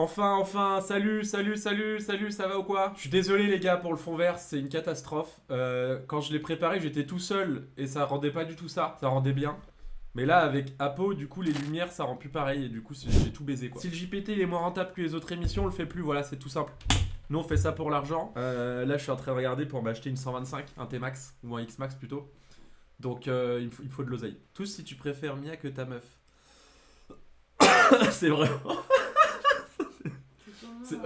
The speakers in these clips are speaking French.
Enfin, salut, ça va ou quoi? Je suis désolé les gars pour le fond vert, c'est une catastrophe. Quand je l'ai préparé, j'étais tout seul et ça rendait pas du tout ça rendait bien. Mais là, avec Apo, du coup, les lumières, ça rend plus pareil et du coup, j'ai tout baisé quoi. Si le JPT il est moins rentable que les autres émissions, on le fait plus, voilà, c'est tout simple. Nous, on fait ça pour l'argent. Là, je suis en train de regarder pour m'acheter une 125, un T-Max ou un X-Max plutôt. Donc, il faut de l'oseille. Tous si tu préfères Mia que ta meuf. C'est vrai.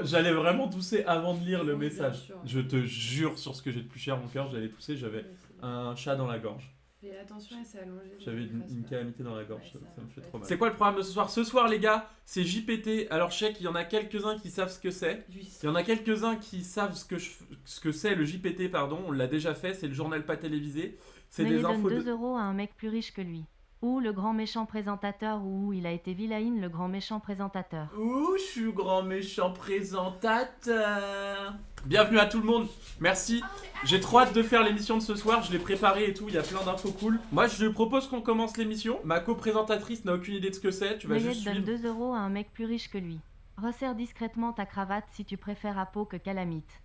J'allais vraiment tousser avant de lire le Oui, bien message. sûr. Je te jure sur ce que j'ai de plus cher, mon cœur, j'allais tousser, j'avais un chat dans la gorge. Fais attention, elle s'est allongée. J'avais donc une fasse calamité dans la gorge, Ouais, ça me fait ouais. trop mal. C'est quoi le programme de ce soir? Ce soir, les gars, c'est JPT. Alors, je sais qu'il y en a quelques-uns qui savent ce que c'est. Il y en a quelques-uns qui savent ce que c'est le JPT, pardon. On l'a déjà fait, c'est le journal pas télévisé. C'est Mais des il donne infos 2 de... euros à un mec plus riche que lui. Ou le grand méchant présentateur, ou il a été vilaïne le grand méchant présentateur. Ouh, je suis grand méchant présentateur. Bienvenue à tout le monde. Merci. J'ai trop hâte de faire l'émission de ce soir. Je l'ai préparée et tout. Il y a plein d'infos cool. Moi, je propose qu'on commence l'émission. Ma co-présentatrice n'a aucune idée de ce que c'est. Tu vas Mayette juste donne suivre. 2 euros à un mec plus riche que lui. Resserre discrètement ta cravate si tu préfères Apo que Calamite.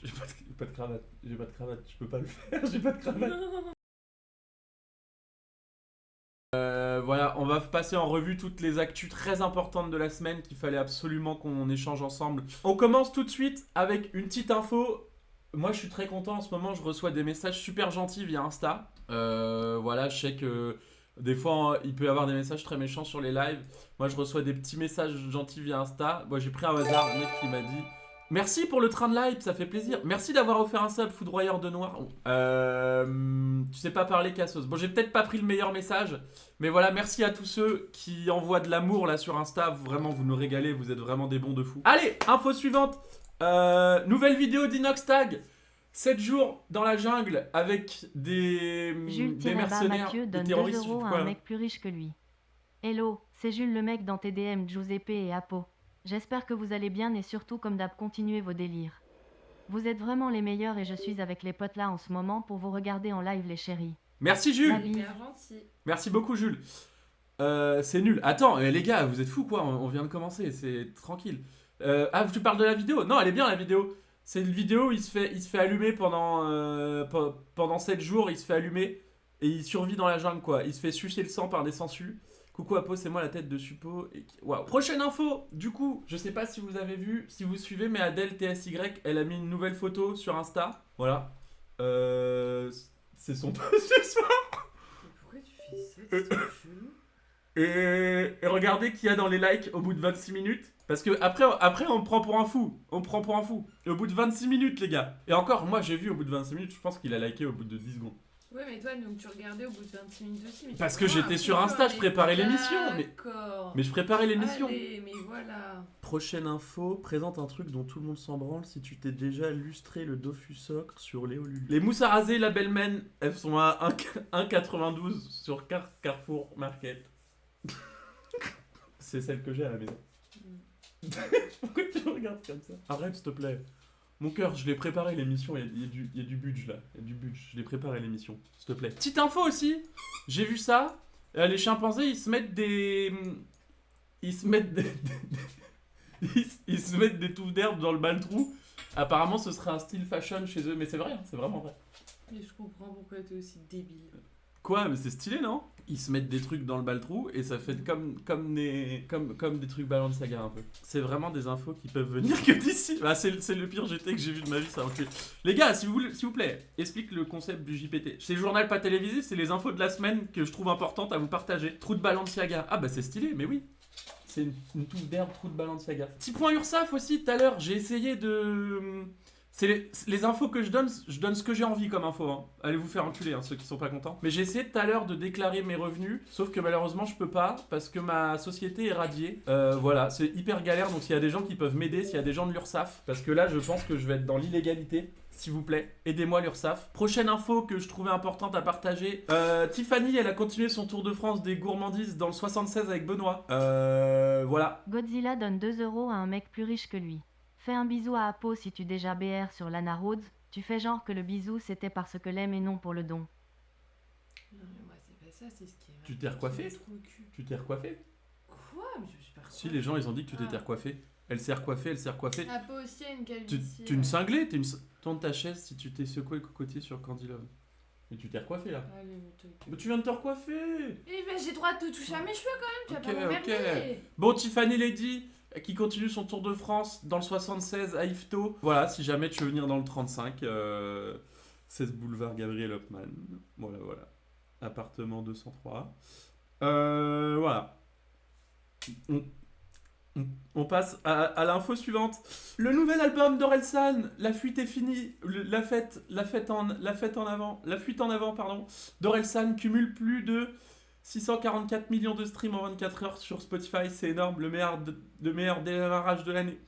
J'ai pas de cravate. J'ai pas de cravate. Je peux pas le faire. J'ai pas de cravate. Voilà, on va passer en revue toutes les actus très importantes de la semaine qu'il fallait absolument qu'on échange ensemble. On commence tout de suite avec une petite info. Moi, je suis très content en ce moment. Je reçois des messages super gentils via Insta. Voilà, je sais que des fois, il peut y avoir des messages très méchants sur les lives. Moi, je reçois des petits messages gentils via Insta. Moi, j'ai pris un hasard, un mec qui m'a dit merci pour le train de live, ça fait plaisir. Merci d'avoir offert un sub, foudroyeur de noir. Tu sais pas parler, cassos. Bon, j'ai peut-être pas pris le meilleur message, mais voilà, merci à tous ceux qui envoient de l'amour là sur Insta. Vraiment, vous nous régalez, vous êtes vraiment des bons de fou. Allez, info suivante. Nouvelle vidéo d'Inox Tag. 7 jours dans la jungle avec des mercenaires, Mathieu des donne 2 terroristes. je sais euros plus à quoi, un là. mec plus riche que lui. Hello, c'est Jules le mec dans TDM Giuseppe et Apo. J'espère que vous allez bien et surtout comme d'hab continuez vos délires. Vous êtes vraiment les meilleurs et je suis avec les potes là en ce moment pour vous regarder en live les chéris. Merci Jules. La bise. Hyper gentil. Merci beaucoup Jules. C'est nul. Attends, les gars, vous êtes fous quoi? On vient de commencer, c'est tranquille. Ah, tu parles de la vidéo? Non, elle est bien la vidéo. C'est une vidéo, il se fait allumer pendant 7 jours, il se fait allumer et il survit dans la jungle quoi. Il se fait sucer le sang par des sangsues. Coucou Apo, c'est moi la tête de Suppo. Waouh. Prochaine info, du coup, je sais pas si vous avez vu, si vous suivez, mais Adèle TSY, elle a mis une nouvelle photo sur Insta. Voilà. C'est son post ce soir. Mais pourquoi tu fais ça? C'est trop chelou. Et regardez qu'il y a dans les likes au bout de 26 minutes. Parce que après on me prend pour un fou. On me prend pour un fou. Et au bout de 26 minutes, les gars. Et encore, moi j'ai vu au bout de 26 minutes, je pense qu'il a liké au bout de 10 secondes. Ouais, mais toi, donc tu regardais au bout de 26 minutes aussi. Mais Parce tu que vois, j'étais un sur peu Insta, je comme préparais les- l'émission. D'accord. Mais je préparais l'émission. Allez, mais voilà. Prochaine info, présente un truc dont tout le monde s'en branle si tu t'es déjà lustré le Dofus Ocre sur Léo Lulu. Les mousses à raser la Bellman, elles sont à 1,92 sur Carrefour Market. C'est celle que j'ai à la maison. Pourquoi tu me regardes comme ça? Arrête, s'il te plaît. Mon cœur, je l'ai préparé l'émission, il y a du budget là. Il y a du budget, je l'ai préparé l'émission, s'il te plaît. Petite info aussi, j'ai vu ça. Les chimpanzés, ils se mettent des. Ils se mettent des. Ils se mettent des touffes d'herbe dans le baltrou. Apparemment, ce serait un style fashion chez eux, mais c'est vrai, c'est vraiment vrai. Mais je comprends pourquoi t'es aussi débile. Quoi? Mais c'est stylé, non? Ils se mettent des trucs dans le baltrou et ça fait comme des trucs Balenciaga un peu. C'est vraiment des infos qui peuvent venir que d'ici. Bah, c'est le pire GT que j'ai vu de ma vie, ça enculé. Les gars, s'il vous plaît, explique le concept du JPT. C'est le journal pas télévisé, c'est les infos de la semaine que je trouve importantes à vous partager. Trou de Balenciaga. Ah bah c'est stylé, mais oui. C'est une touffe d'herbe, trou de Balenciaga. Petit point URSAF aussi, tout à l'heure, j'ai essayé de... C'est les infos que je donne ce que j'ai envie comme info. Hein. Allez vous faire enculer, hein, ceux qui sont pas contents. Mais j'ai essayé tout à l'heure de déclarer mes revenus, sauf que malheureusement je peux pas, parce que ma société est radiée. Voilà, c'est hyper galère, donc s'il y a des gens qui peuvent m'aider, s'il y a des gens de l'URSAF, parce que là je pense que je vais être dans l'illégalité. S'il vous plaît, aidez-moi l'URSAF. Prochaine info que je trouvais importante à partager. Tiffany, elle a continué son tour de France des gourmandises dans le 76 avec Benoît. Voilà. Godzilla donne 2 euros à un mec plus riche que lui. Fais un bisou à Apo si tu déjà BR sur Lana Rhodes. Tu fais genre que le bisou c'était parce que l'aime et non pour le don. Non, mais moi, c'est pas ça, c'est ce qui est. Tu t'es recoiffé? Trop le cul. Tu t'es recoiffé? Quoi? Quoi? Mais je suis pas Si, les gens, ils ont dit que tu t'étais recoiffé. Elle s'est recoiffée. Apo aussi a une Tu calvitie. es une cinglée, tourne ta chaise si tu t'es secoué le cocotier sur Candy Love. Mais tu t'es recoiffé là. Allez, mais toi, Mais tu viens de te recoiffer. Eh ben, j'ai le droit de te toucher à mes cheveux quand même, tu vas pas Ok. m'emmerder. Bon, Tiffany Lady qui continue son tour de France dans le 76 à Yvetot. Voilà, si jamais tu veux venir dans le 35, 16 boulevard Gabriel Hopman. Voilà. Appartement 203. Voilà. On passe à l'info suivante. Le nouvel album d'Orelsan, La fuite est finie. La fuite en avant, pardon. D'Orelsan cumule plus de 644 millions de streams en 24 heures sur Spotify. C'est énorme, le meilleur démarrage de l'année.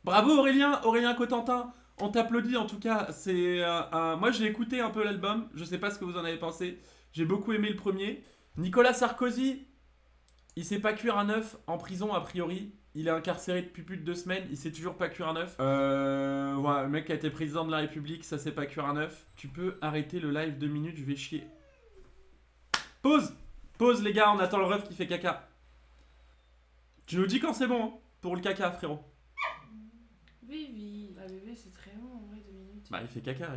Bravo Aurélien Cotentin. On t'applaudit en tout cas. Moi j'ai écouté un peu l'album. Je sais pas ce que vous en avez pensé. J'ai beaucoup aimé le premier. Nicolas Sarkozy. Il sait pas cuire un œuf en prison a priori. Il est incarcéré depuis plus de 2 semaines. Il sait toujours pas cuire un œuf. Voilà, le mec qui a été président de la République, ça sait pas cuire un œuf. Tu peux arrêter le live 2 minutes, je vais chier. Pause les gars, on attend le ref qui fait caca. Tu nous dis quand c'est bon hein, pour le caca frérot. Oui. Ah bébé, c'est très long en vrai, 2 minutes. Bah il fait caca.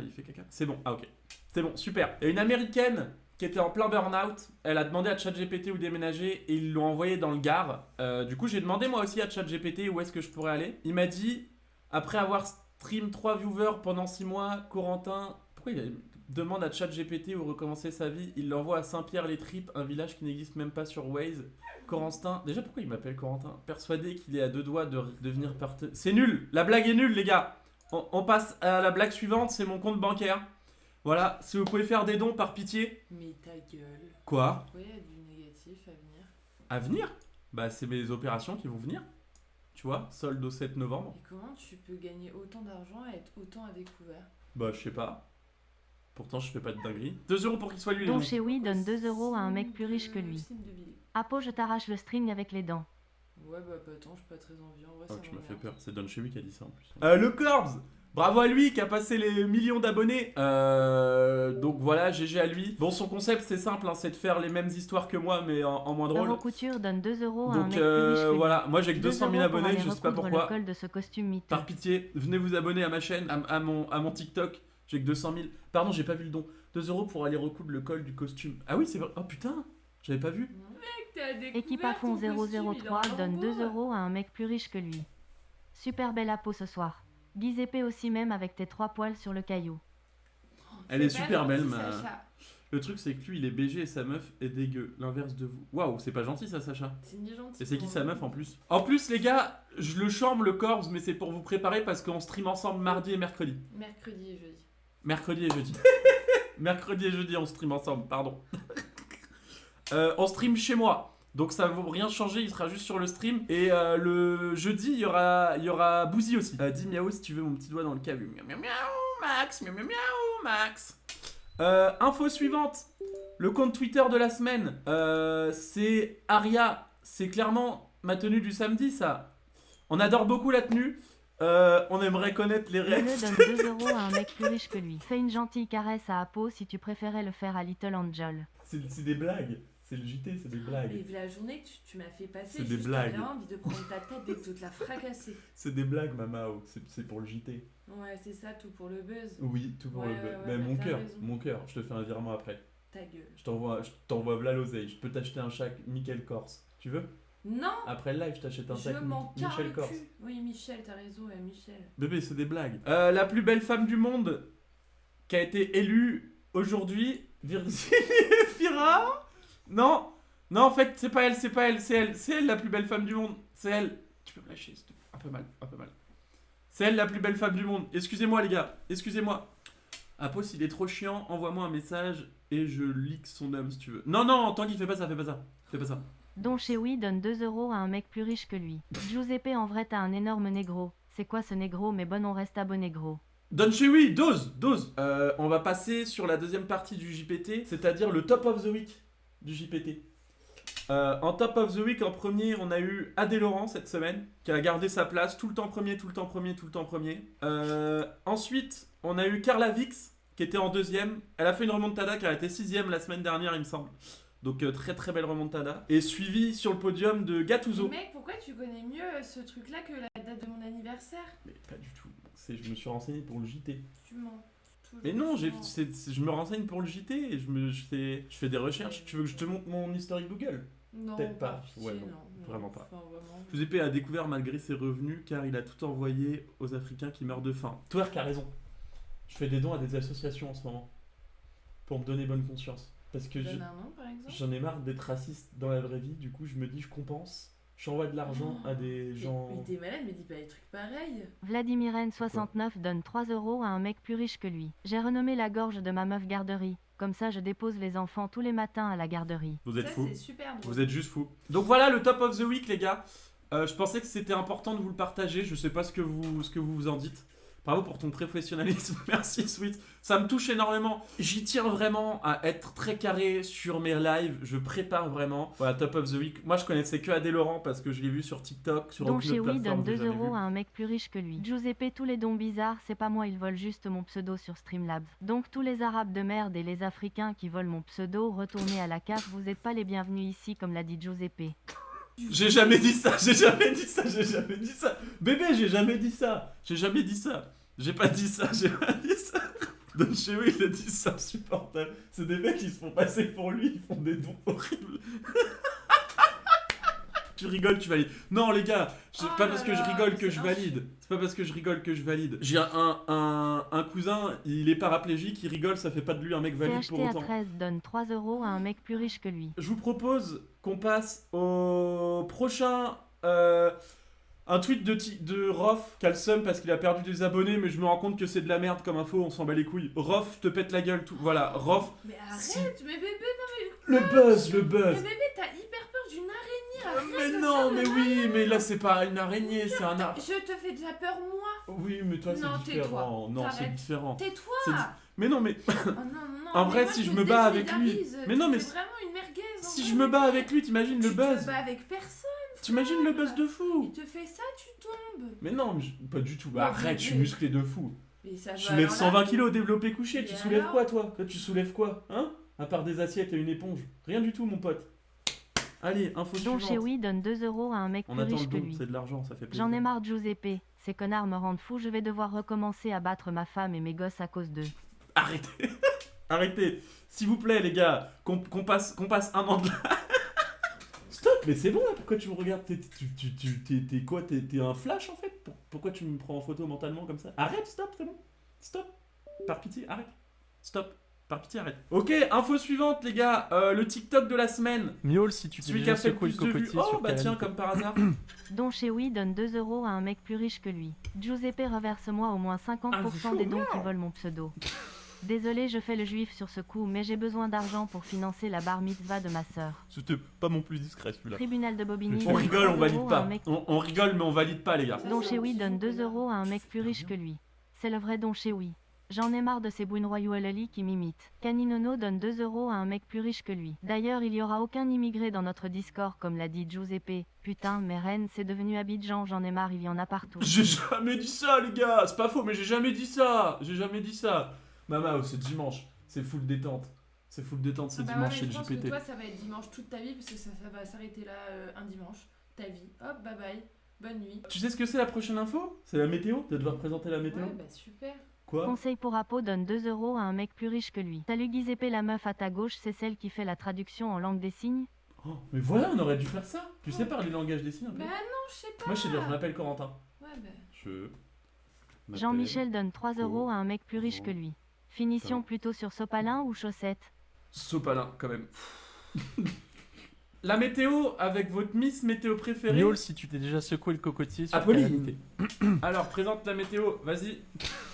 C'est bon, ah ok. C'est bon, super. Il y a une américaine qui était en plein burn-out, elle a demandé à ChatGPT où déménager et ils l'ont envoyé dans le Gard. Du coup, j'ai demandé moi aussi à ChatGPT où est-ce que je pourrais aller. Il m'a dit, après avoir stream 3 viewers pendant 6 mois, Corentin, pourquoi il demande à ChatGPT où recommencer sa vie? Il l'envoie à Saint-Pierre-les-Tripes, un village qui n'existe même pas sur Waze. Corentin, déjà pourquoi il m'appelle Corentin? Persuadé qu'il est à 2 doigts de devenir partenaire. C'est nul, la blague est nulle les gars. On passe à la blague suivante, c'est mon compte bancaire. Voilà, si vous pouvez faire des dons par pitié. Mais ta gueule. Quoi? Pourquoi il y a du négatif à venir? À venir? Bah c'est mes opérations qui vont venir. Tu vois, solde au 7 novembre. Et comment tu peux gagner autant d'argent et être autant à découvert? Bah je sais pas. Pourtant je fais pas de dinguerie. 2 € pour qu'il soit lui les Don dons. chez Oui donne 2 € à un mec plus riche que lui. Signe de Billy. Apo, je t'arrache le string avec les dents. Ouais, bah attends, j'ai pas très envie. En vrai, Oh, ça tu m'as fait m'emmerde. peur, c'est Don Chewy qui a dit ça en plus. Le Corbs! Bravo à lui qui a passé les millions d'abonnés. Donc voilà, GG à lui. Bon, son concept c'est simple, hein, c'est de faire les mêmes histoires que moi, mais en moins drôle. Eurocouture donne 2 € à un Donc mec plus riche que lui. voilà, moi j'ai que 2 200 000 € pour abonnés, aller je sais pas recoudre pourquoi. le col de ce costume miteux. Par pitié, venez vous abonner à ma chaîne, à mon TikTok. J'ai que 200 000. Pardon, j'ai pas vu le don. 2 € pour aller recoudre le col du costume. Ah oui, c'est vrai. Oh putain, j'avais pas vu. Mec, t'es à découvert. Équipe à fond ton costume, il est en 003 donne 2 lambeau. € à un mec plus riche que lui. Super belle Apo ce soir. Guise épée aussi même avec tes 3 poils sur le caillou. Elle est C'est pas super belle, gentil, ma. Sacha. Le truc, c'est que lui, il est BG et sa meuf est dégueu. L'inverse de vous. Waouh, c'est pas gentil ça, Sacha. C'est ni gentil. Et c'est qui sa meuf en plus? En plus, les gars, je le chambre le Corbs, mais c'est pour vous préparer parce qu'on stream ensemble mardi et mercredi. Mercredi et jeudi. Mercredi et jeudi. Mercredi et jeudi, on stream ensemble, pardon. On stream chez moi. Donc ça ne vaut rien changer, il sera juste sur le stream. Et le jeudi, il y aura Bouzy aussi. Dis miaou si tu veux mon petit doigt dans le câble. Miaou, miaou, miaou, Max. Miaou, miaou, miaou, Max. Info suivante. Le compte Twitter de la semaine, c'est Aria. C'est clairement ma tenue du samedi, ça. On adore beaucoup la tenue. On aimerait connaître les Le rêves. donne 2 € à un mec plus riche que lui. Fais une gentille caresse à Apo si tu préférais le faire à Little Angel. C'est des blagues. C'est le JT, c'est des Et blagues. la journée que tu m'as fait passer, C'est des juste blagues. j'avais envie de prendre ta tête et de te la fracasser. C'est des blagues, Mamao. C'est pour le JT. Ouais, c'est ça, tout pour le buzz. Oui, tout pour Ouais, le ouais, buzz. ouais, Mais bah, mon t'as cœur, raison. mon cœur. Je te fais un virement après. Ta gueule. Je t'envoie v'là l'oseille. Je peux t'acheter un chèque Michael Corse. Tu veux? Non, Après le live, je t'achète un je chèque m'en carre Michel le Corse. cul. Oui, Michel, t'as raison, ouais, Michel. Bébé, c'est des blagues. La plus belle femme du monde qui a été élue aujourd'hui, Virginie Fira. Non, non, en fait, c'est pas elle, c'est elle la plus belle femme du monde. C'est elle. Tu peux me lâcher, s'il te plaît. Un peu mal. C'est elle la plus belle femme du monde. Excusez-moi, les gars, excusez-moi. Apo, s'il est trop chiant, envoie-moi un message et je leak son âme si tu veux. Non, Tanguy, fais pas ça. Fais pas ça. Don chez Oui donne 2 € à un mec plus riche que lui. Giuseppe, en vrai, t'as un énorme négro. C'est quoi ce négro? Mais bon, on reste abonné gros. Don Chewy, dose. On va passer sur la deuxième partie du JPT, c'est-à-dire le top of the week du JPT. En top of the week, en premier, on a eu Adé Laurent cette semaine, qui a gardé sa place tout le temps premier. Ensuite, on a eu Carla Vix, qui était en deuxième. Elle a fait une remontada, qui a été 6ème la semaine dernière, il me semble. Donc très très belle remontada. Et suivi sur le podium de Gattuso. Mec, pourquoi tu connais mieux ce truc-là que la date de mon anniversaire? Mais pas du tout. Je me suis renseigné pour le JT. Tu mens. Toujours, Mais non, tu mens. je me renseigne pour le JT et je fais des recherches. Tu veux que je te montre mon historique Google? Non, Peut-être pas. pitié, Ouais, non, vraiment pas. Enfin, vraiment. Giuseppe a découvert malgré ses revenus car il a tout envoyé aux Africains qui meurent de faim. Twerk a raison. Je fais des dons à des associations en ce moment. Pour me donner bonne conscience. Parce que Donne un nom, par exemple. j'en ai marre d'être raciste dans la vraie vie. Du coup, je me dis, je compense. J'envoie de l'argent à des gens... Mais t'es malade, mais dis pas des trucs pareils. Vladimiren69 donne 3 € à un mec plus riche que lui. J'ai renommé la gorge de ma meuf garderie. Comme ça, je dépose les enfants tous les matins à la garderie. Vous êtes Ça, fous. c'est super drôle. Vous êtes juste fous. Donc voilà le top of the week, les gars. Je pensais que c'était important de vous le partager. Je sais pas ce que vous en dites. Bravo pour ton professionnalisme. Merci, Sweet. Ça me touche énormément. J'y tiens vraiment à être très carré sur mes lives. Je prépare vraiment. Voilà, top of the week. Moi, je connaissais que Adé Laurent parce que je l'ai vu sur TikTok, sur Don aucune chez autre Oui plateforme donne que 2 j'ai jamais € vu. à un mec plus riche que lui. Giuseppe, tous les dons bizarres, c'est pas moi, ils volent juste mon pseudo sur Streamlabs. Donc tous les arabes de merde et les africains qui volent mon pseudo, retournez à la CAF, vous êtes pas les bienvenus ici comme l'a dit Giuseppe. J'ai jamais dit ça. J'ai jamais dit ça. J'ai jamais dit ça. Bébé, j'ai jamais dit ça. J'ai jamais dit ça. J'ai pas dit ça. J'ai pas dit ça. Don chez lui, il a dit c'est insupportable. C'est des mecs qui se font passer pour lui, ils font des dons horribles. Tu rigoles, tu valides. Non, les gars, c'est Oh pas là parce que je là, rigole mais que c'est je valide. C'est pas parce que je rigole que je valide. J'ai un cousin, il est paraplégique, il rigole, ça fait pas de lui un mec valide pour THT à autant. 13 donne 3 € à un mec plus riche que lui. Je vous propose qu'on passe au prochain. Un tweet de Rof qui a le seum parce qu'il a perdu des abonnés, mais je me rends compte que c'est de la merde comme info, on s'en bat les couilles. Rof, je te pète la gueule, tout. Voilà, Rof. Mais Si. arrête, mais bébé, non Le buzz, le mais. buzz. Mais bébé, t'as hyper peur d'une araignée. Arrête Mais de non, faire mais de oui, mais là c'est pas une araignée, c'est un arbre. Je te fais de la peur, moi. Oui, mais toi Non, c'est tais-toi. différent. Non, c'est T'arrêtes. différent. Tais-toi. C'est Mais non, mais Oh, non, non, En mais vrai, moi, si je te me bats avec lui- désolidarise. Mais non, Tu mais fais vraiment une merguez. en si vrai, je me bats bébé. avec lui, t'imagines le Tu buzz. te bats avec personne. T'imagines le buzz de Il fou. te fait ça, tu tombes. Mais non, mais pas du tout. Non, Arrête, je suis mais- musclé de fou. Mais ça Je va, soulève alors 120 là, kilos développé couché. Et Tu soulèves alors quoi, toi? Toi, tu soulèves quoi? Hein? À part des assiettes et une éponge. Rien du tout, mon pote. Allez, info Don chez suivante. Oui donne 2 € à un mec On plus attend le riche que don, lui. c'est de l'argent, ça fait plaisir. J'en ai marre Giuseppe, ces connards me rendent fou, je vais devoir recommencer à battre ma femme et mes gosses à cause d'eux. Arrêtez. Arrêtez. S'il vous plaît, les gars, qu'on passe un an de là. Stop, mais c'est bon là, pourquoi tu me regardes? T'es quoi? T'es un flash en fait? Pourquoi tu me prends en photo mentalement comme ça? Arrête, stop, c'est bon. Stop. Par pitié, arrête. Stop. Par pitié, arrête. Ok, info suivante, les gars. Le TikTok de la semaine. Miaule, si tu t'es Celui qui a déjà fait le secoué plus le de vues. cocotier Oh, sur bah tiens, Calamity. comme par hasard. Don chez Oui donne 2 € à un mec plus riche que lui. Giuseppe reverse-moi au moins 50% des dons qui volent mon pseudo. Désolé, je fais le juif sur ce coup, mais j'ai besoin d'argent pour financer la bar mitzvah de ma sœur. C'était pas mon plus discret celui-là. Tribunal de Bobigny. On donne rigole, 3 on valide € à pas. un mec- On rigole, mais on valide pas, les gars. Don chez Oui donne 2 € à un mec plus riche que lui. C'est le vrai Don chez Oui. J'en ai marre de ces bouines royauelali qui m'imitent. Caninono donne 2 € à un mec plus riche que lui. D'ailleurs, il y aura aucun immigré dans notre Discord comme l'a dit Giuseppe. Putain, mais Rennes, c'est devenu Abidjan, j'en ai marre, il y en a partout. J'ai jamais dit ça, les gars. C'est pas faux, mais j'ai jamais dit ça. J'ai jamais dit ça. Mama, c'est dimanche. C'est full détente. C'est full détente, c'est Ah bah dimanche ouais, chez mais le je pense que JPT. toi, ça va être dimanche toute ta vie parce que ça va s'arrêter là un dimanche. Ta vie. Hop, bye bye. Bonne nuit. Tu sais ce que c'est la prochaine info? C'est la météo? Tu vas devoir présenter la météo? Ouais, bah super. Quoi? Conseil pour Apo donne 2 € à un mec plus riche que lui. Salut Giuseppe, la meuf à ta gauche, c'est celle qui fait la traduction en langue des signes? Oh, mais voilà, on aurait dû faire ça. Tu sais parler langage des signes un peu? Bah non, je sais pas. Moi, je sais dire, je m'appelle Corentin. Ouais, bah. Je. m'appelle- Jean-Michel donne 3 € à un mec plus riche que lui. Finition plutôt sur sopalin ou chaussettes? Sopalin, quand même. La météo avec votre Miss météo préférée. Miaule, si tu t'es déjà secoué le cocotier sur Apolline. Calamity. Alors, présente la météo, vas-y.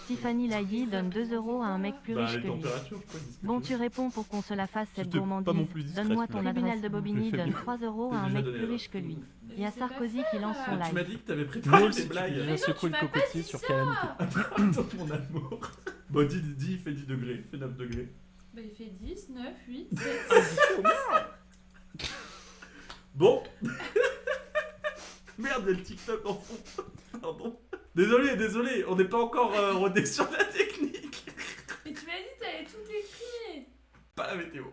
Tiffany Lady donne 2 € à un mec plus riche les que lui. températures, je crois. dis ce que Bon, tu tu réponds pour qu'on se la fasse cette C'était pas mon gourmandise. plus discret, Donne-moi celui-là. ton tribunal adresse. de Bobigny Je fais donne mieux. 3 € à T'as un déjà mec donné plus la riche que lui. Mais Il y a je sais pas Sarkozy qui lance son veux. Tu m'as live. dit que t'avais préparé Miaule, des si tu t'es blagues. déjà non, secoué tu le m'as pas cocotier dit sur ça. Calamity. Attends, mon amour. Bon, dis, il fait 10 degrés, il fait 9 degrés. Bah il fait 10, 9, 8, 7. Bon. Merde, il y a le TikTok en fond. Pardon. Désolé, on n'est pas encore rodé sur la technique. Mais tu m'as dit que t'avais tout écrit. Pas la météo.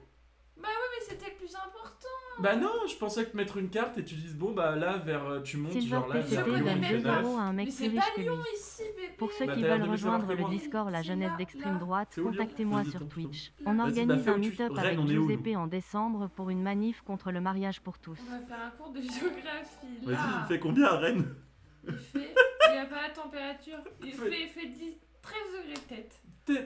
Bah ouais, mais c'était le plus plus important. Bah non, je pensais que mettre une carte et tu dises bon bah là tu montes Silver genre là PCT vers je connais donne même 2 pas. euros à un mec Mais plus c'est riche pas que lui. Lyon ici, bébé. Pour ceux Bah, qui t'as l'air veulent de mieux savoir rejoindre que le moi. Discord La C'est Jeunesse là, d'extrême là. droite, C'est où, Lyon contactez-moi Vas-y, sur ton Twitch. Là. On Vas-y, organise bah, fais un où tu- meet-up Rennes, avec on est où, Giuseppe nous en décembre pour une manif contre le mariage pour tous. On va faire un cours de géographie. Vas-y, Là. il fait combien à Rennes? Il a pas la température. Il fait 13 degrés peut-être.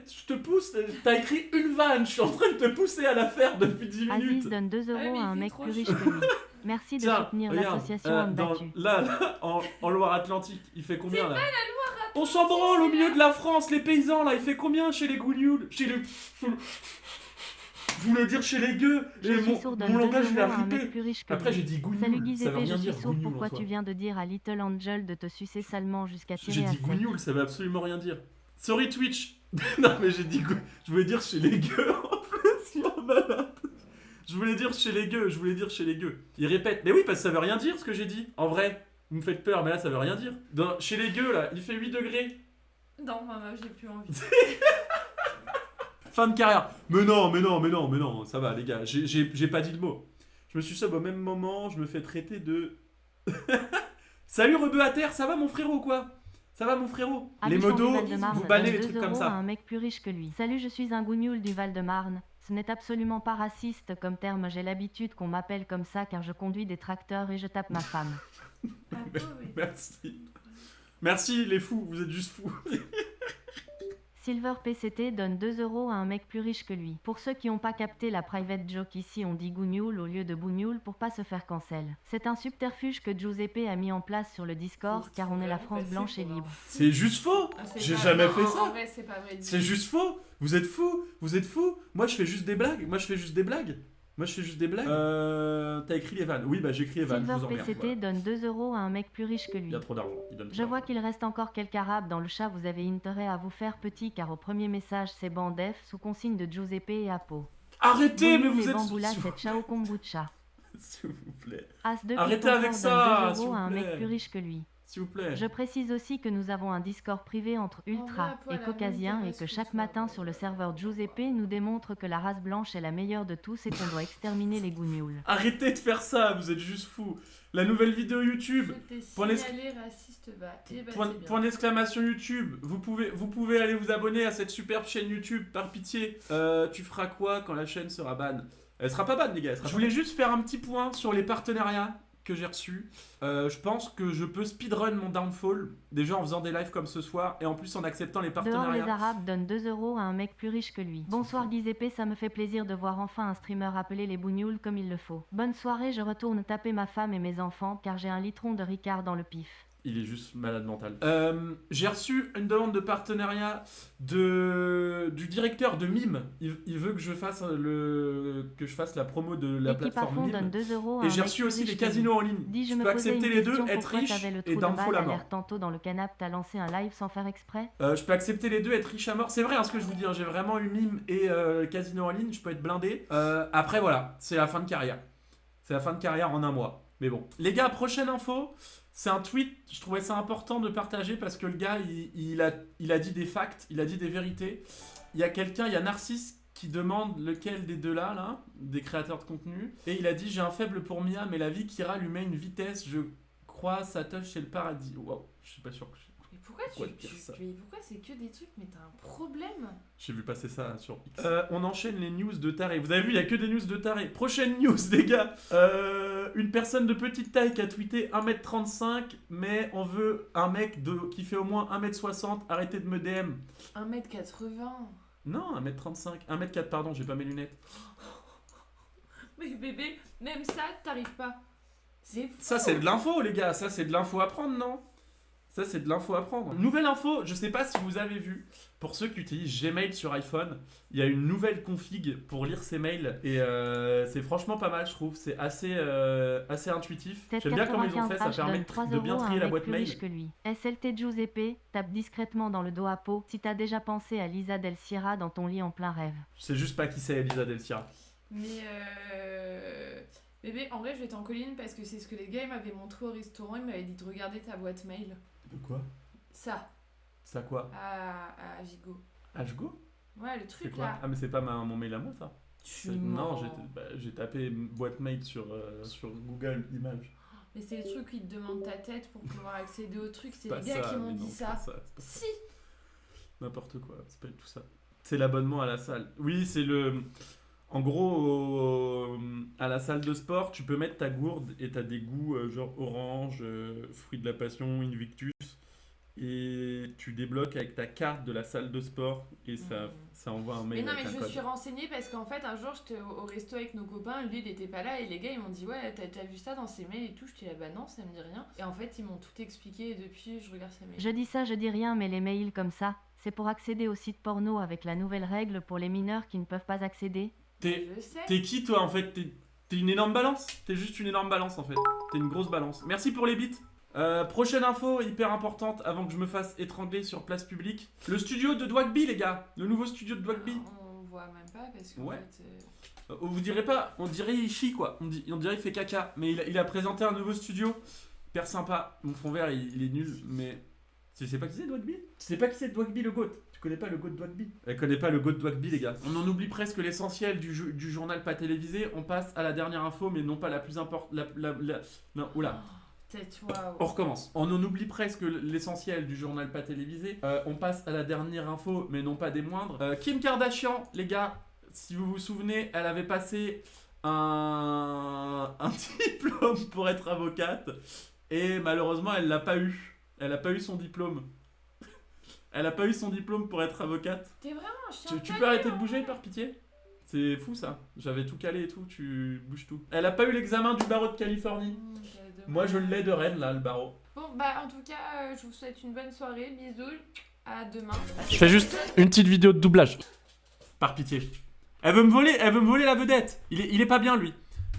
Je te pousse, t'as écrit une vanne, je suis en train de te pousser à la faire depuis 10 Aziz minutes. donne 2 mais euros il à un fait mec trop plus riche chaud. que lui. Merci de Tiens, soutenir regarde, l'association Homme Battu. là, en Loire-Atlantique, il fait combien là? On s'en branle au milieu de la France, les paysans là, il fait combien chez les gougnoules? Chez les... Je voulais dire chez les gueux, Je et suis sourd mon donne 2 langage il euros a à un mec ripé. plus riche que Après lui. j'ai dit Salut gougnoule, ça veut Giuseppe, rien je dire suis sourd. gougnoule en Pourquoi soi. tu viens de dire à Little Angel de te sucer salement jusqu'à J'ai tirer à dit sec? gougnoule, ça veut absolument rien dire. Sorry Twitch. Non mais j'ai dit je voulais dire chez les gueux en plus, mon malade. Je voulais dire chez les gueux. Il répète, mais oui parce que ça veut rien dire ce que j'ai dit. En vrai, vous me faites peur mais là ça veut rien dire. Chez les gueux là, il fait 8 degrés. Non, maman, j'ai plus envie. Fin de carrière. Mais non, ça va les gars, j'ai pas dit le mot. Je me suis sub au même moment, je me fais traiter de... Salut rebeu à terre, ça va mon frérot quoi? Ça va mon frérot? Les Alichon modos, du Val-de-Marne vous bannez donne les 2 trucs comme euros à ça. un mec plus riche que lui. Salut, je suis un gougnoule du Val-de-Marne. Ce n'est absolument pas raciste comme terme, j'ai l'habitude qu'on m'appelle comme ça car je conduis des tracteurs et je tape ma femme. Ah, oui. Merci. Merci les fous, vous êtes juste fous. Silver PCT donne 2 euros à un mec plus riche que lui. Pour ceux qui n'ont pas capté la private joke ici, on dit gougnoule au lieu de bougnoule pour pas se faire cancel. C'est un subterfuge que Giuseppe a mis en place sur le Discord car on est la France blanche et libre. C'est juste faux. Ah, c'est J'ai pas- jamais non, fait En ça. vrai, c'est pas vrai. C'est juste faux. Vous êtes fous. Moi je fais juste des blagues. T'as écrit les vannes. Oui bah j'ai écrit les vannes. Je Silver vous emmerde. PCT Voilà. donne 2 euros à un mec plus riche que lui. Il y a trop d'argent. Il donne trop Je vois d'argent. qu'il reste encore quelques arabes dans le chat, vous avez intérêt à vous faire petit car au premier message c'est bandef sous consigne de Giuseppe et Apo. Arrêtez, mais Bougnoule vous et êtes... bamboula, c'est ciao kombucha. S'il vous plaît. As de Arrêtez Python avec donne ça, 2 s'il euros vous à un plaît. mec plus riche que lui. S'il vous plaît. Je précise aussi que nous avons un Discord privé entre ultra Apo, elle et a caucasiens même et pas que ce chaque que toi, matin bah, sur le serveur Giuseppe nous démontre que la race blanche est la meilleure de tous et qu'on doit exterminer les gougnoules. Arrêtez de faire ça, vous êtes juste fous. La nouvelle vidéo YouTube. Je t'ai Point signalé raciste, va. Eh ben, Point, c'est bien. point d'exclamation YouTube. Vous pouvez aller vous abonner à cette superbe chaîne YouTube, par pitié. Tu feras quoi quand la chaîne sera ban? Elle sera pas ban les gars. Je voulais juste faire un petit point sur les partenariats que j'ai reçus. Je pense que je peux speedrun mon downfall, déjà en faisant des lives comme ce soir, et en plus en acceptant les Dehors les partenariats. arabes donnent 2 euros à un mec plus riche que lui. Bonsoir Giuseppe, ça me fait plaisir de voir enfin un streamer appeler les bougnoules comme il le faut. Bonne soirée, je retourne taper ma femme et mes enfants car j'ai un litron de Ricard dans le pif. Il est juste malade mental. J'ai reçu une demande de partenariat du directeur de Mime. Il veut que je fasse la promo de la L'équipe à plateforme fond donne Mime. 2 euros à Et un j'ai mec reçu plus aussi riche les que lui. casinos en ligne. Dis, je Je me peux posais accepter une les deux, question, être pourquoi riche t'avais le et trou de downfall balle à à mort. l'air tantôt dans le canap', t'as lancé un live sans faire exprès? Je peux accepter les deux, être riche à mort. C'est vrai hein, ce que je vous dis, hein, j'ai vraiment eu Mime et casino en ligne, je peux être blindé. Après voilà, c'est la fin de carrière. C'est la fin de carrière en un mois. Mais bon. Les gars, prochaine info, c'est un tweet, je trouvais ça important de partager parce que le gars, il a dit des facts, il a dit des vérités. Il y a Narcisse qui demande lequel des deux là, des créateurs de contenu. Et il a dit, j'ai un faible pour Mia, mais la vie Kira lui met une vitesse, je crois, sa touche c'est le paradis. Waouh, je suis pas sûr que Mais pourquoi Pourquoi dire ça pourquoi c'est que des trucs, mais t'as un problème? j'ai vu passer ça sur X. On enchaîne les news de taré. Vous avez vu, il n'y a que des news de taré. Prochaine news, les gars. Une personne de petite taille qui a tweeté 1m35, mais on veut un mec qui fait au moins 1m60. Arrêtez de me DM. 1m80. Non, 1m35. 1m4, pardon, j'ai pas mes lunettes. Mais bébé, même ça, t'arrives pas. C'est fou. Ça, c'est de l'info, les gars. Ça, c'est de l'info à prendre, non? Ça, c'est de l'info à prendre. Nouvelle info, je sais pas si vous avez vu, pour ceux qui utilisent Gmail sur iPhone, il y a une nouvelle config pour lire ses mails et c'est franchement pas mal, je trouve. C'est assez intuitif. Tête J'aime bien comment ils ont 95 fait, ça H permet donne 3 de bien euros à un trier la mec boîte plus mail. riche que lui. SLT Giuseppe, tape discrètement dans le dos à peau si t'as déjà pensé à Lisa Del Sierra dans ton lit en plein rêve. Je sais juste pas qui c'est Elisa Del Sierra. Mais bébé, en vrai, je vais t'en colline parce que c'est ce que les gars ils m'avaient montré au restaurant. Ils m'avaient dit de regarder ta boîte mail. De quoi? Ça, Ça quoi? à Vigo. Ashgo? Ouais, le C'est truc quoi? là. Ah mais c'est pas mon mail à moi ça. Non, j'ai tapé boîte mail sur Google Images. Mais c'est les trucs qui te demandent ta tête pour pouvoir accéder au truc. C'est Pas les gars ça, qui m'ont mais dit non, ça. c'est pas ça. Si. N'importe quoi, c'est pas du tout ça. C'est l'abonnement à la salle. Oui, c'est le... En gros, à la salle de sport, tu peux mettre ta gourde et t'as des goûts genre orange, fruit de la passion, Invictus. Et tu débloques avec ta carte de la salle de sport et ça envoie un mail. Mais non, avec mais un je me code. suis renseignée parce qu'en fait, un jour, j'étais au resto avec nos copains, lui, il était pas là, et les gars, ils m'ont dit, ouais, t'as vu ça dans ses mails et tout. J'étais là, bah non, ça me dit rien. Et en fait, ils m'ont tout expliqué, et depuis, je regarde ses mails. Je dis ça, je dis rien, mais les mails comme ça, c'est pour accéder aux sites porno avec la nouvelle règle pour les mineurs qui ne peuvent pas accéder. Je sais. T'es qui toi en fait? T'es une énorme balance? T'es juste une énorme balance en fait. T'es une grosse balance. Merci pour les bits. Prochaine info hyper importante avant que je me fasse étrangler sur place publique. Le studio de Dwagby les gars. Le nouveau studio de Dwagby. On voit même pas parce qu'en Ouais. fait. Vous direz pas, on dirait il chie quoi. On dirait il fait caca. Mais il a présenté un nouveau studio. Hyper sympa. Mon fond vert il est nul mais... Tu sais pas qui c'est Dwagby? Tu sais pas qui c'est Dwagby le GOAT? Tu connais pas le GOAT Dwagby? Elle connaît pas le GOAT Dwagby les gars. On en oublie presque l'essentiel du journal pas télévisé. On passe à la dernière info mais non pas la plus importante. Non, oula. Tais-toi. On recommence. On en oublie presque l'essentiel du journal pas télévisé. On passe à la dernière info, mais non pas des moindres. Kim Kardashian, les gars, si vous vous souvenez, elle avait passé un diplôme pour être avocate. Et malheureusement, elle l'a pas eu. Elle a pas eu son diplôme. Elle a pas eu son diplôme pour être avocate. T'es vraiment un chien. Tu peux arrêter de bouger par pitié? C'est fou ça. J'avais tout calé et tout, tu bouges tout. Elle a pas eu l'examen du barreau de Californie. Moi je l'ai de Rennes là, le barreau. Bon, bah en tout cas, je vous souhaite une bonne soirée. Bisous. À demain. Je fais juste une petite vidéo de doublage. Par pitié. Elle veut me voler la vedette. Il est pas bien lui.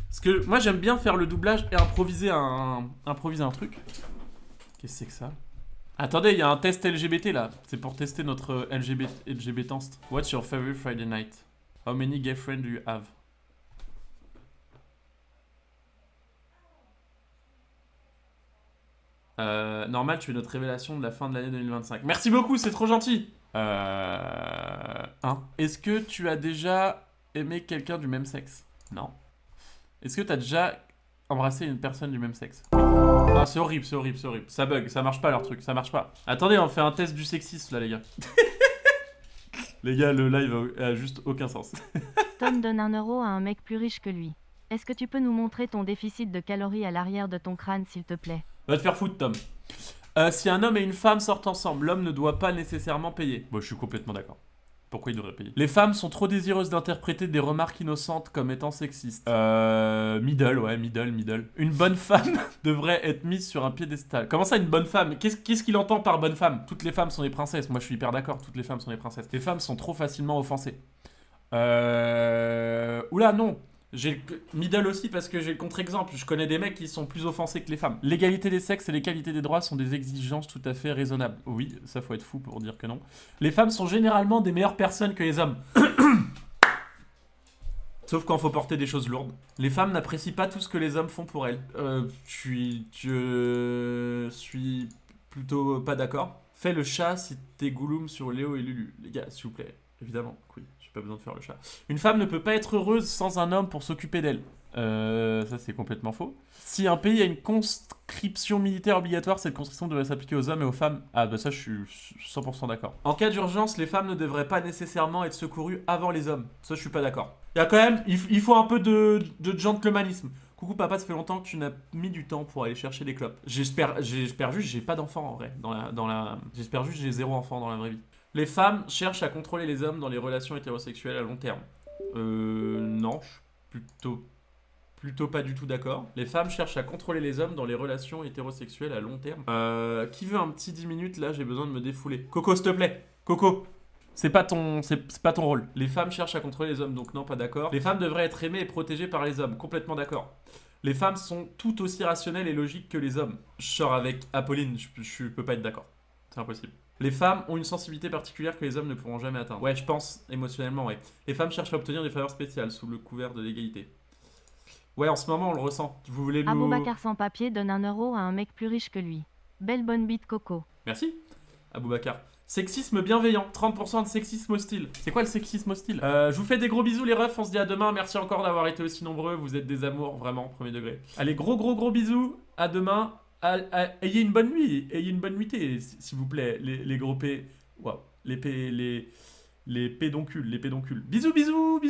Parce que moi j'aime bien faire le doublage et improviser un truc. Qu'est-ce que c'est que ça? Attendez, il y a un test LGBT là. C'est pour tester notre LGBTanst. What's your favorite Friday night? How many gay friends do you have? Normal, tu es notre révélation de la fin de l'année 2025. Merci beaucoup, c'est trop gentil. Est-ce que tu as déjà aimé quelqu'un du même sexe? Non. Est-ce que tu as déjà embrassé une personne du même sexe? Ah, c'est horrible. Ça bug, ça marche pas leur truc, ça marche pas. Attendez, on fait un test du sexisme là, les gars. Les gars, le live a juste aucun sens. Tom donne 1 euro à un mec plus riche que lui. Est-ce que tu peux nous montrer ton déficit de calories à l'arrière de ton crâne, s'il te plaît? Va te faire foutre, Tom. Si un homme et une femme sortent ensemble, l'homme ne doit pas nécessairement payer. Bon, je suis complètement d'accord. Pourquoi il devrait payer? Les femmes sont trop désireuses d'interpréter des remarques innocentes comme étant sexistes. Middle. Une bonne femme devrait être mise sur un piédestal. Comment ça, une bonne femme? Qu'est-ce qu'il entend par bonne femme? Toutes les femmes sont des princesses. Moi, je suis hyper d'accord. Toutes les femmes sont des princesses. Les femmes sont trop facilement offensées. Oula, non. J'ai le middle aussi parce que j'ai le contre-exemple. Je connais des mecs qui sont plus offensés que les femmes. L'égalité des sexes et l'égalité des droits sont des exigences tout à fait raisonnables. Oui, ça faut être fou pour dire que non. Les femmes sont généralement des meilleures personnes que les hommes. Sauf quand faut porter des choses lourdes. Les femmes n'apprécient pas tout ce que les hommes font pour elles. Je suis plutôt pas d'accord. Fais le chat si t'es Gollum sur Léo et Lulu. Les gars, s'il vous plaît. Évidemment, oui. Pas besoin de faire le chat. Une femme ne peut pas être heureuse sans un homme pour s'occuper d'elle. Ça c'est complètement faux. Si un pays a une conscription militaire obligatoire, cette conscription devrait s'appliquer aux hommes et aux femmes. Ah bah ça je suis 100% d'accord. En cas d'urgence, les femmes ne devraient pas nécessairement être secourues avant les hommes. Ça je suis pas d'accord. Il y a quand même, il faut un peu de gentlemanisme. Coucou papa, ça fait longtemps que tu n'as mis du temps pour aller chercher des clopes. J'espère juste j'ai pas d'enfant en vrai. J'espère juste j'ai 0 enfant dans la vraie vie. Les femmes cherchent à contrôler les hommes dans les relations hétérosexuelles à long terme. Non, je suis plutôt pas du tout d'accord. Les femmes cherchent à contrôler les hommes dans les relations hétérosexuelles à long terme. Qui veut un petit 10 minutes là? J'ai besoin de me défouler. Coco, s'il te plaît. Coco. C'est pas ton rôle. Les femmes cherchent à contrôler les hommes, donc non, pas d'accord. Les femmes devraient être aimées et protégées par les hommes. Complètement d'accord. Les femmes sont tout aussi rationnelles et logiques que les hommes. Je sors avec Apolline, je peux pas être d'accord. C'est impossible. Les femmes ont une sensibilité particulière que les hommes ne pourront jamais atteindre. Ouais, je pense, émotionnellement, ouais. Les femmes cherchent à obtenir des faveurs spéciales sous le couvert de l'égalité. Ouais, en ce moment, on le ressent. Vous voulez nous... Aboubacar sans papier donne 1 euro à un mec plus riche que lui. Belle bonne bite Coco. Merci. Aboubacar. Sexisme bienveillant, 30% de sexisme hostile. C'est quoi le sexisme hostile? Je vous fais des gros bisous les refs, on se dit à demain. Merci encore d'avoir été aussi nombreux, vous êtes des amours, vraiment, premier degré. Allez, gros bisous, à demain. Ayez une bonne nuit, ayez une bonne nuitée, s'il vous plaît, les gros P. Waouh, les pédoncules. Bisous.